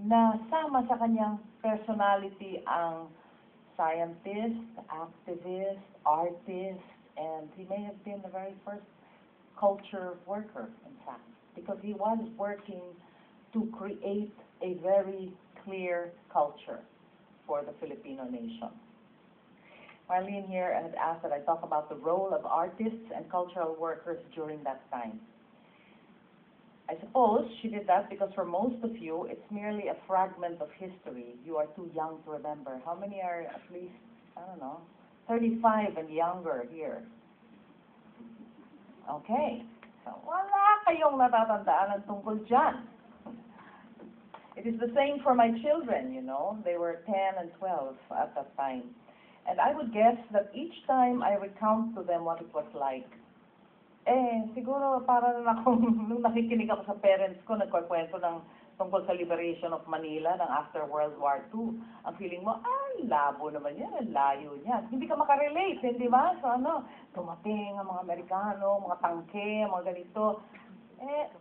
na sama sa kanyang personality ang scientist, activist, artist, and he may have been the very first culture worker, in fact, because he was working to create a very clear culture for the Filipino nation. Marlene here had asked that I talk about the role of artists and cultural workers during that time. I suppose she did that because for most of you, it's merely a fragment of history. You are too young to remember. How many are at least, I don't know, 35 and younger here? Okay. So, wala kayong natatandaan tungkol dyan. It is the same for my children, you know. They were 10 and 12 at that time. And I would guess that each time I recount to them what it was like, siguro para na akong, nung nakikinig ako sa parents ko, nagkwento ng tungkol sa liberation of Manila ng after World War II. Ang feeling mo, labo naman yan, ang layo niya. Hindi ka makarelate, hindi ba? So tumating ang mga Amerikano, mga tangke, mga ganito.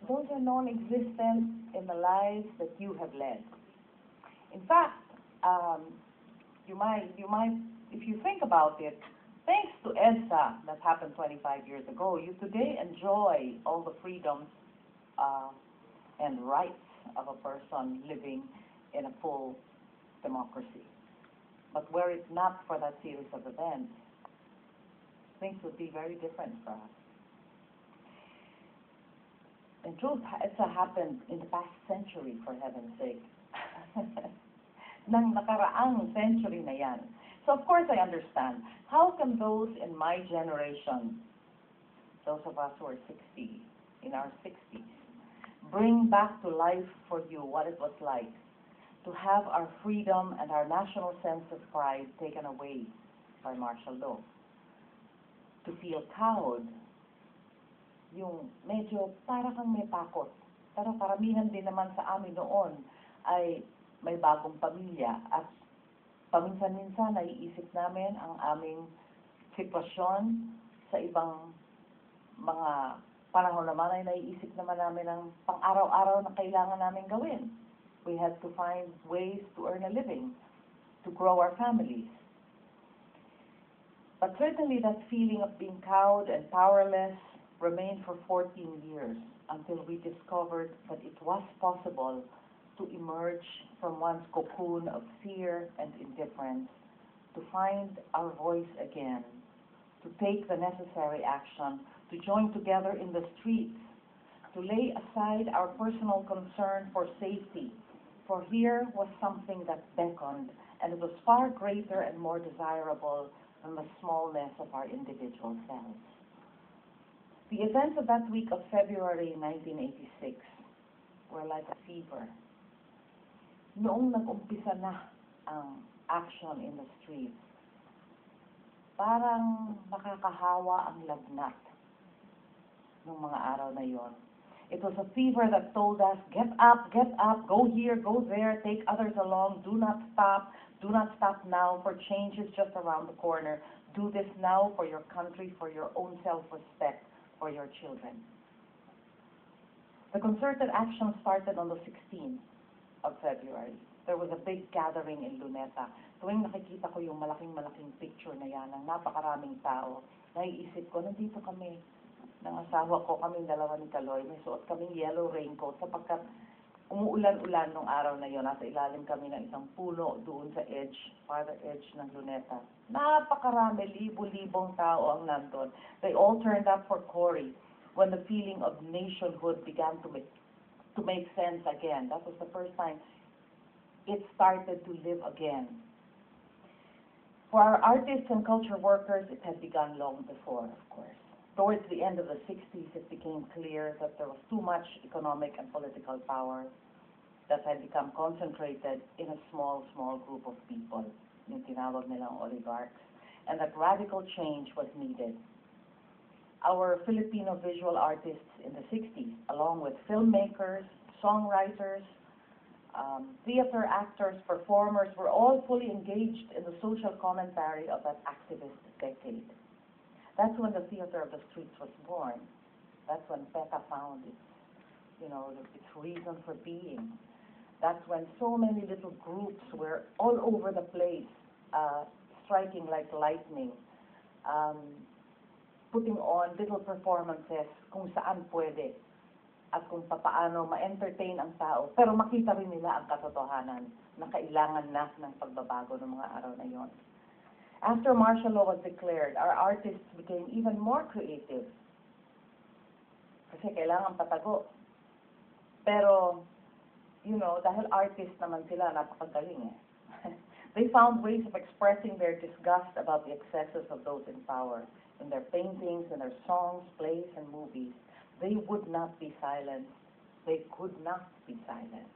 Those are non-existent in the lives that you have led. In fact, you might, if you think about it, thanks to Edsa, that happened 25 years ago, you today enjoy all the freedoms and rights of a person living in a full democracy. But were it not for that series of events, things would be very different for us. In truth, Edsa happened in the past century, for heaven's sake. Nang nakaraang century na yan. So of course I understand. How can those in my generation, those of us who are 60, in our 60s, bring back to life for you what it was like to have our freedom and our national sense of pride taken away by martial law? To feel cowed, yung medyo para kang may takot. Pero karamihan din naman sa amin noon ay may bagong pamilya at paminsan-minsan naiisip namin ang aming sitwasyon sa ibang mga panahon naman ay naiisip naman namin ang pang-araw-araw na kailangan namin gawin. We had to find ways to earn a living, to grow our families. But certainly that feeling of being cowed and powerless remained for 14 years until we discovered that it was possible to emerge from one's cocoon of fear and indifference, to find our voice again, to take the necessary action, to join together in the streets, to lay aside our personal concern for safety, for here was something that beckoned, and it was far greater and more desirable than the smallness of our individual selves. The events of that week of February 1986 were like a fever. Noong nag-umpisa na ang action in the streets, parang nakakahawa ang lagnat ng mga araw na yon. It was a fever that told us, get up, go here, go there, take others along, do not stop now, for change is just around the corner. Do this now for your country, for your own self-respect, for your children. The concerted action started on the 16th of February. There was a big gathering in Luneta. Tuwing nakikita ko yung malaking-malaking picture na yan, ng napakaraming tao, naiisip ko, nandito kami, ng asawa ko, kaming dalawa ni Kaloy, may suot kaming yellow raincoat, sapagkat umuulan-ulan nung araw na yon, nasa ilalim kami ng isang puno doon sa farther edge ng Luneta. Napakarami, libo-libong tao ang nandun. They all turned up for Cory when the feeling of nationhood began to make sense again. That was the first time it started to live again. For our artists and culture workers, it had begun long before, of course. Towards the end of the 60s, it became clear that there was too much economic and political power that had become concentrated in a small group of people, yung tinawag nilang oligarchs, and that radical change was needed. Our Filipino visual artists in the 60s, along with filmmakers, songwriters, theater actors, performers, were all fully engaged in the social commentary of that activist decade. That's when the theater of the streets was born. That's when PETA found its reason for being. That's when so many little groups were all over the place, striking like lightning, putting on little performances kung saan pwede at kung papaano ma-entertain ang tao, pero makita rin nila ang katotohanan na kailangan na ng pagbabago ng mga araw na yon. After martial law was declared, our artists became even more creative. Kasi kailangan patago. Pero, dahil artist naman sila, napakagaling eh. They found ways of expressing their disgust about the excesses of those in power. In their paintings, in their songs, plays, and movies, they would not be silenced. They could not be silenced.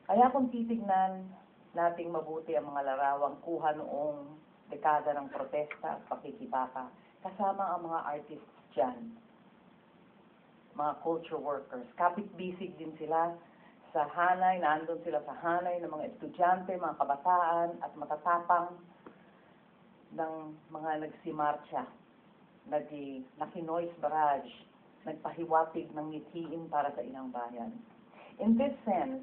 Kaya kung titignan nating mabuti ang mga larawang kuha noong dekada ng protesta at pakikibaka, kasama ang mga artists dyan, mga culture workers. Kapit-bisig din sila sa hanay, nandun sila sa hanay ng mga estudyante, mga kabataan, at matatapang ng mga nagsimarcha, nakinoise barrage, nagpahiwatig ng ngithiin para sa inang bayan. In this sense,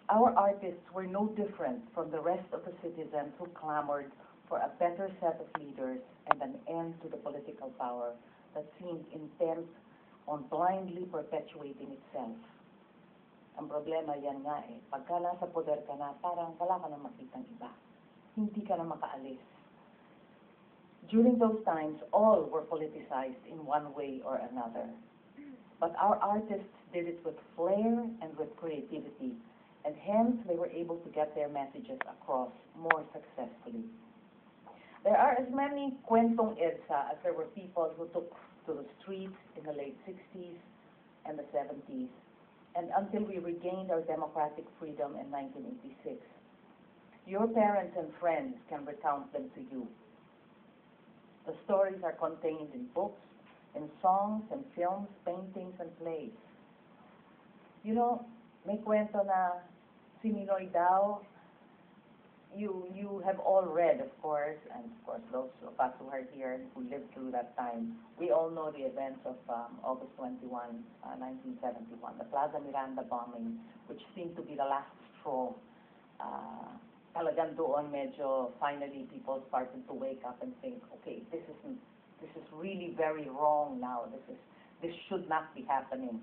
our artists were no different from the rest of the citizens who clamored for a better set of leaders and an end to the political power that seemed intent on blindly perpetuating itself. Ang problema yan nga eh, pagka nasa poder ka na, parang wala ka na makitang iba. Hindi ka na makaalis. During those times, all were politicized in one way or another. But our artists did it with flair and with creativity, and hence they were able to get their messages across more successfully. There are as many kwentong EDSA as there were people who took to the streets in the late 60s and the 70s, and until we regained our democratic freedom in 1986. Your parents and friends can recount them to you. The stories are contained in books, in songs, and films, paintings, and plays. May kwento na si Ninoy daw, you have all read, of course, and of course those of us who are here who lived through that time, we all know the events of August 21, 1971, the Plaza Miranda bombing, which seemed to be the last straw. Talagang doon medyo finally people started to wake up and think, okay, this is really very wrong now. This should not be happening.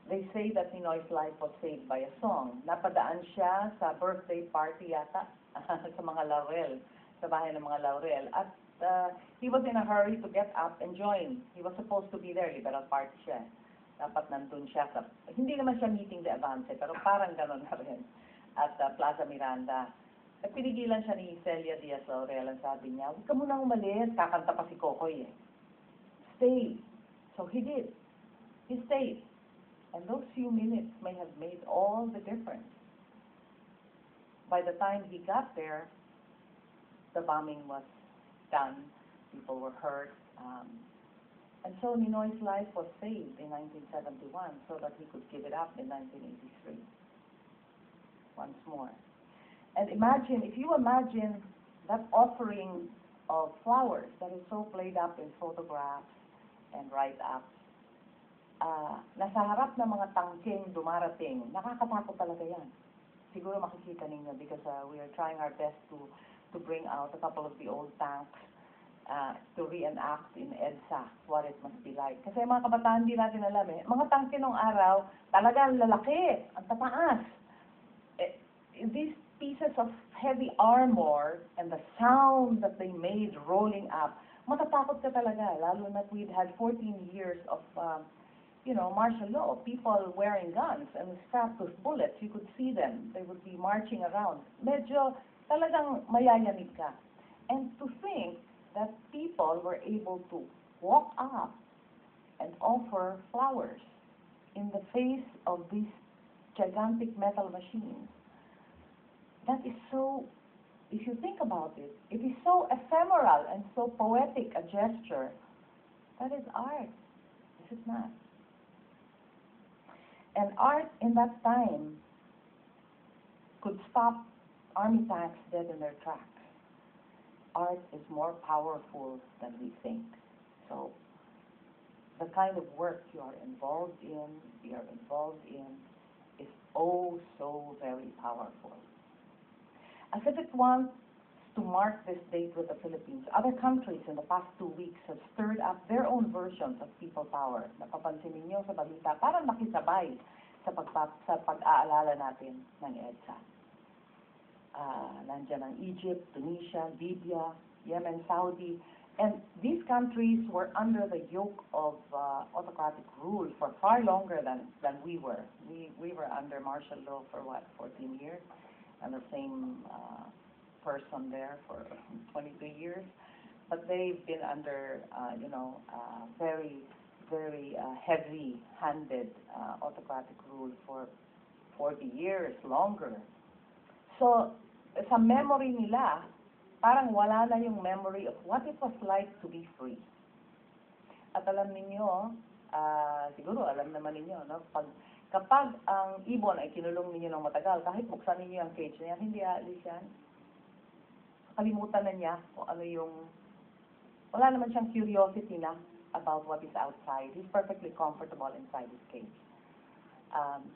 They say that Ninoy's life was saved by a song. Napadaan siya sa birthday party yata sa mga Laurel, sa bahay ng mga Laurel. At he was in a hurry to get up and join. He was supposed to be there, liberal party siya. Dapat nandun siya sa, hindi naman siya meeting de avance, pero parang gano'n na rin. At Plaza Miranda. At pinigilan siya ni Celia Diaz-Laurel. Ang sabi niya, huwag ka munang umalis, kakanta pa si Kokoy eh. Stay. So he did. He stayed. And those few minutes may have made all the difference. By the time he got there, the bombing was done. People were hurt. And so Ninoy's life was saved in 1971 so that he could give it up in 1983. Once more. And if you imagine that offering of flowers that is so played up in photographs and write-ups, nasa harap ng mga tangking dumarating, nakakatakot talaga yan. Siguro makikita ninyo because we are trying our best to bring out a couple of the old tanks to reenact in EDSA what it must be like. Kasi mga kabataan di natin alam eh, mga tangke nung araw, talaga lalaki, ang tataas. These pieces of heavy armor and the sound that they made rolling up, matatakot ka talaga, lalo na we'd had 14 years of, martial law, people wearing guns and strapped with bullets. You could see them. They would be marching around. Medyo talagang mayayanig ka. And to think that people were able to walk up and offer flowers in the face of these gigantic metal machines. That is so, if you think about it, it is so ephemeral and so poetic a gesture. That is art, is it not? And art in that time could stop army tanks dead in their tracks. Art is more powerful than we think. So the kind of work you are involved in is oh so very powerful. As if it wants to mark this date with the Philippines, other countries in the past 2 weeks have stirred up their own versions of people power. Napapansin ninyo sa balita, parang makisabay sa pag-aalala natin ng EDSA. Nandiyan ang Egypt, Tunisia, Libya, Yemen, Saudi, and these countries were under the yoke of autocratic rule for far longer than we were. We were under martial law for what, 14 years, and the same person there for 22 years. But they've been under, very, very heavy-handed autocratic rule for 40 years, longer. So, sa memory nila, parang wala na yung memory of what it was like to be free. At alam ninyo, siguro alam naman ninyo, no? Kapag ang ibon ay kinulong ninyo ng matagal, kahit buksan ninyo ang cage niya, hindi aalis yan. Kalimutan na niya kung ano yung, wala naman siyang curiosity na about what is outside. He's perfectly comfortable inside his cage.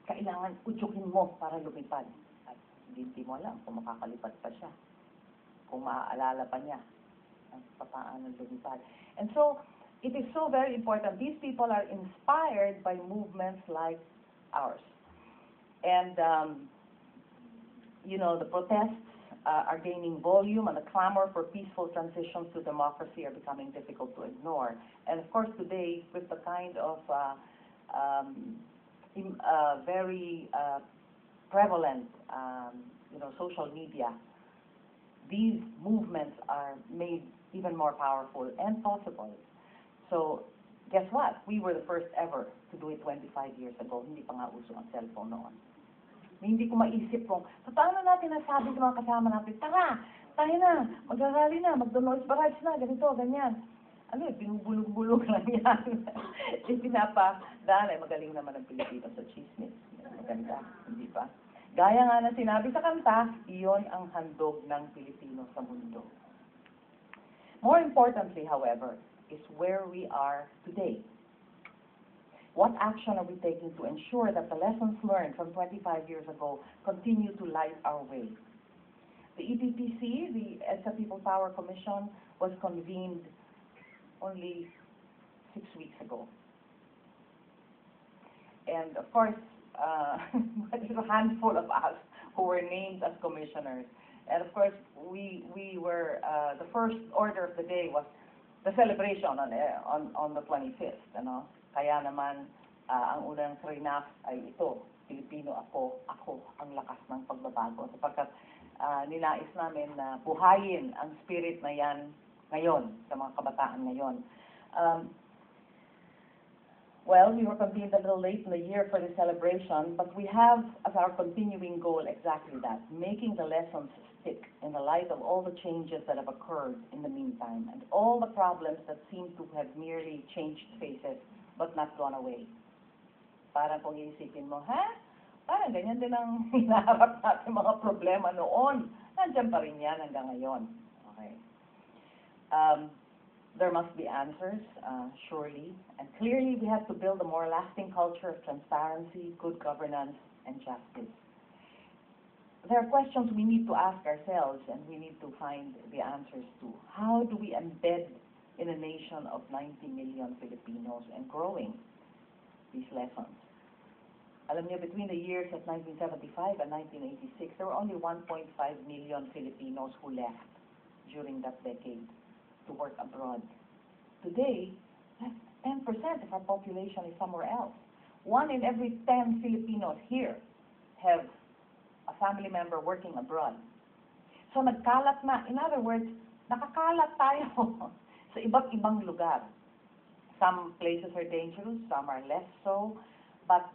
Kailangan utsukin mo para lumipad. At hindi mo alam kung makakalipad pa siya. Kung maaalala pa niya paano lumipad. And so, it is so very important. These people are inspired by movements like ours. And, the protests are gaining volume, and the clamor for peaceful transitions to democracy are becoming difficult to ignore. And of course, today, with the kind of very prevalent, social media, these movements are made even more powerful and possible. So, guess what? We were the first ever to do it 25 years ago. Hindi pa nga uso ang cellphone noon. Hindi ko maisip kung, paano natin nasabi sa mga kasama natin, tara, tayo na, mag-arali na, mag-noise barrage na, ganito, ganyan. Binubulog-bulog lang yan. Pinapadaan, magaling naman ang Pilipino sa chismis. Maganda, hindi ba? Gaya nga na sinabi sa kanta, iyon ang handog ng Pilipino sa mundo. More importantly, however, is where we are today. What action are we taking to ensure that the lessons learned from 25 years ago continue to light our way? The EPPC, the Edsa People Power Commission, was convened only 6 weeks ago. And of course, there's a handful of us who were named as commissioners. And of course, we were, the first order of the day was the celebration on the 25th, Kaya naman, ang unang trinaf ay ito, Pilipino ako ang lakas ng pagbabago. Sapagkat ninais namin na buhayin ang spirit na yan ngayon, sa mga kabataan ngayon. Well, we were convened a little late in the year for the celebration, but we have as our continuing goal exactly that, making the lessons stick in the light of all the changes that have occurred in the meantime, and all the problems that seem to have merely changed faces but not gone away. Parang kung iisipin mo, parang ganyan din ang hinaharap natin mga problema noon. Nandiyan pa rin yan hanggang ngayon. Okay. There must be answers, surely. And clearly, we have to build a more lasting culture of transparency, good governance, and justice. There are questions we need to ask ourselves, and we need to find the answers to. How do we embed in a nation of 90 million Filipinos and growing these lessons? Alam niyo, between the years of 1975 and 1986, there were only 1.5 million Filipinos who left during that decade to work abroad. Today, 10% of our population is somewhere else. 1 in every 10 Filipinos here have a family member working abroad. So nagkalat na, in other words, nakakalat tayo sa iba't ibang lugar. Some places are dangerous, some are less so, but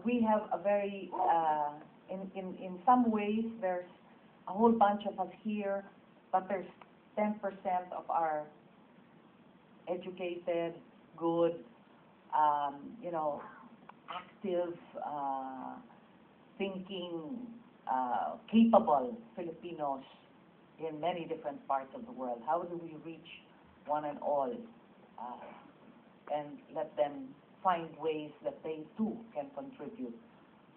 we have a very, in some ways, there's a whole bunch of us here, but there's 10% of our educated, good, active, thinking, capable Filipinos in many different parts of the world. How do we reach one and all and let them find ways that they too can contribute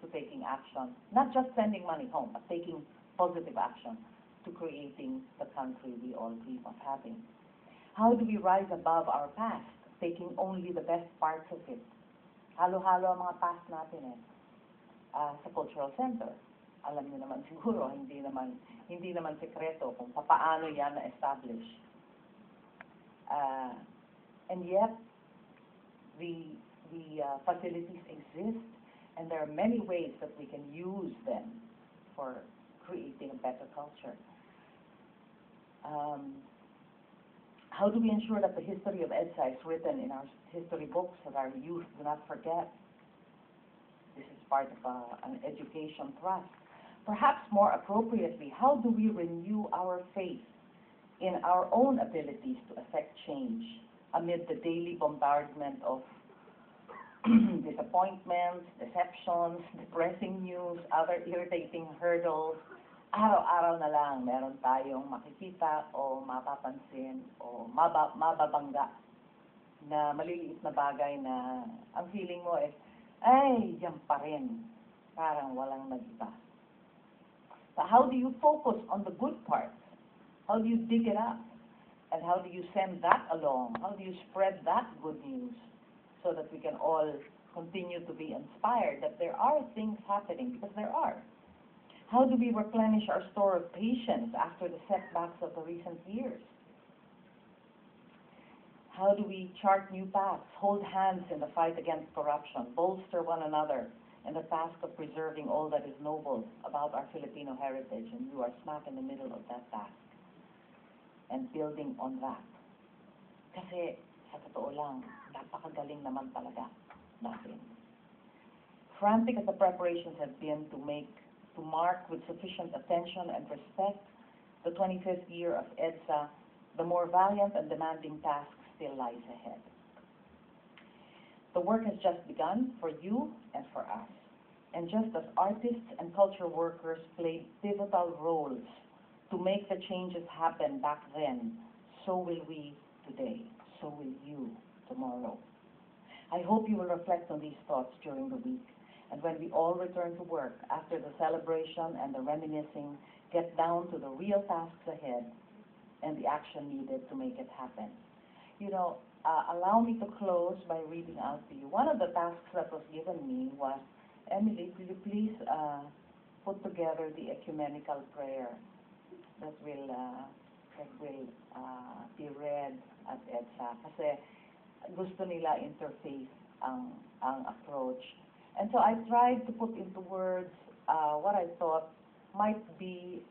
to taking action, not just sending money home, but taking positive action to creating the country we all dream of having. How do we rise above our past, taking only the best parts of it? Halo-halo ang mga past natin sa cultural center. Alam niyo naman siguro, hindi naman sekreto kung paano yan na-establish. And yet, the facilities exist, and there are many ways that we can use them for creating a better culture. How do we ensure that the history of EDSA is written in our history books that our youth do not forget? This is part of an education thrust. Perhaps more appropriately, how do we renew our faith in our own abilities to affect change amid the daily bombardment of disappointments, deceptions, depressing news, other irritating hurdles? Araw-araw na lang meron tayong makikita o mapapansin o mababangga na maliliit na bagay na ang feeling mo is, ay, yan pa rin. Parang walang nag-iba. But how do you focus on the good parts? How do you dig it up? And how do you send that along? How do you spread that good news so that we can all continue to be inspired that there are things happening, because there are. How do we replenish our store of patience after the setbacks of the recent years? How do we chart new paths, hold hands in the fight against corruption, bolster one another in the task of preserving all that is noble about our Filipino heritage? And you are smack in the middle of that task and building on that. Kasi, sa totoo lang, napakagaling naman talaga natin. Frantic as the preparations have been to mark with sufficient attention and respect the 25th year of EDSA, the more valiant and demanding task still lies ahead. The work has just begun for you and for us. And just as artists and culture workers played pivotal roles to make the changes happen back then, so will we today, so will you tomorrow. I hope you will reflect on these thoughts during the week, and when we all return to work after the celebration and the reminiscing, get down to the real tasks ahead and the action needed to make it happen. You know, allow me to close by reading out to you. One of the tasks that was given me was, Emily, could you please put together the ecumenical prayer that will be read at EDSA? Kasi gusto nila interface ang approach. And so I tried to put into words what I thought might be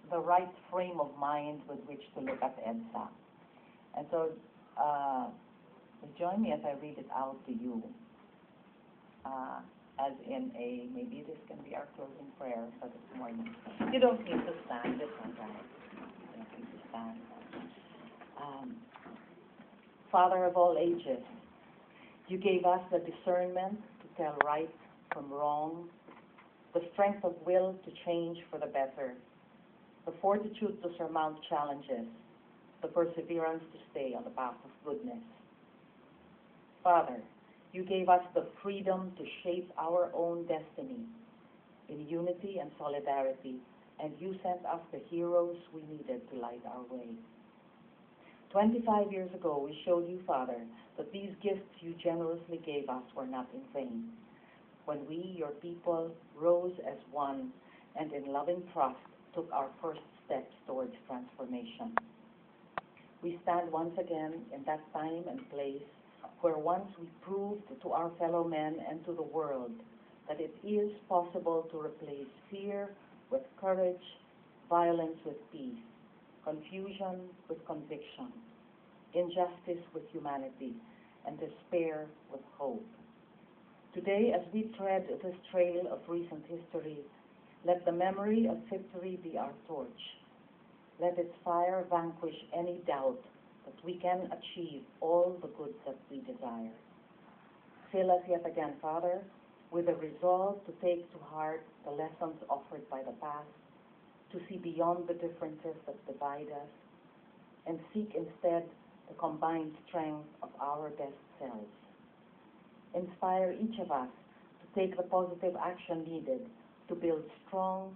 the right frame of mind with which to look at EDSA. And so join me as I read it out to you, as in maybe this can be our closing prayer for this morning. You don't need to stand, it's all right. You don't need to stand. Father of all ages, you gave us the discernment to tell right from wrong, the strength of will to change for the better, the fortitude to surmount challenges, the perseverance to stay on the path of goodness. Father, you gave us the freedom to shape our own destiny in unity and solidarity, and you sent us the heroes we needed to light our way. 25 years ago, we showed you, Father, that these gifts you generously gave us were not in vain. When we, your people, rose as one and in loving trust took our first steps towards transformation. We stand once again in that time and place where once we proved to our fellow men and to the world that it is possible to replace fear with courage, violence with peace, confusion with conviction, injustice with humanity, and despair with hope. Today, as we tread this trail of recent history, let the memory of victory be our torch. Let its fire vanquish any doubt that we can achieve all the good that we desire. Fill us yet again, Father, with a resolve to take to heart the lessons offered by the past, to see beyond the differences that divide us, and seek instead the combined strength of our best selves. Inspire each of us to take the positive action needed to build strong,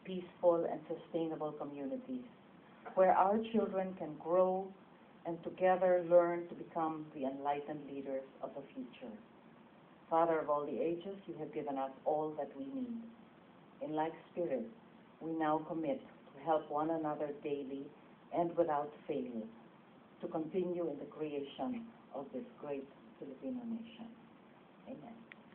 peaceful, and sustainable communities where our children can grow and together learn to become the enlightened leaders of the future. Father of all the ages, you have given us all that we need. In like spirit, we now commit to help one another daily and without failure to continue in the creation of this great Filipino nation. Amen.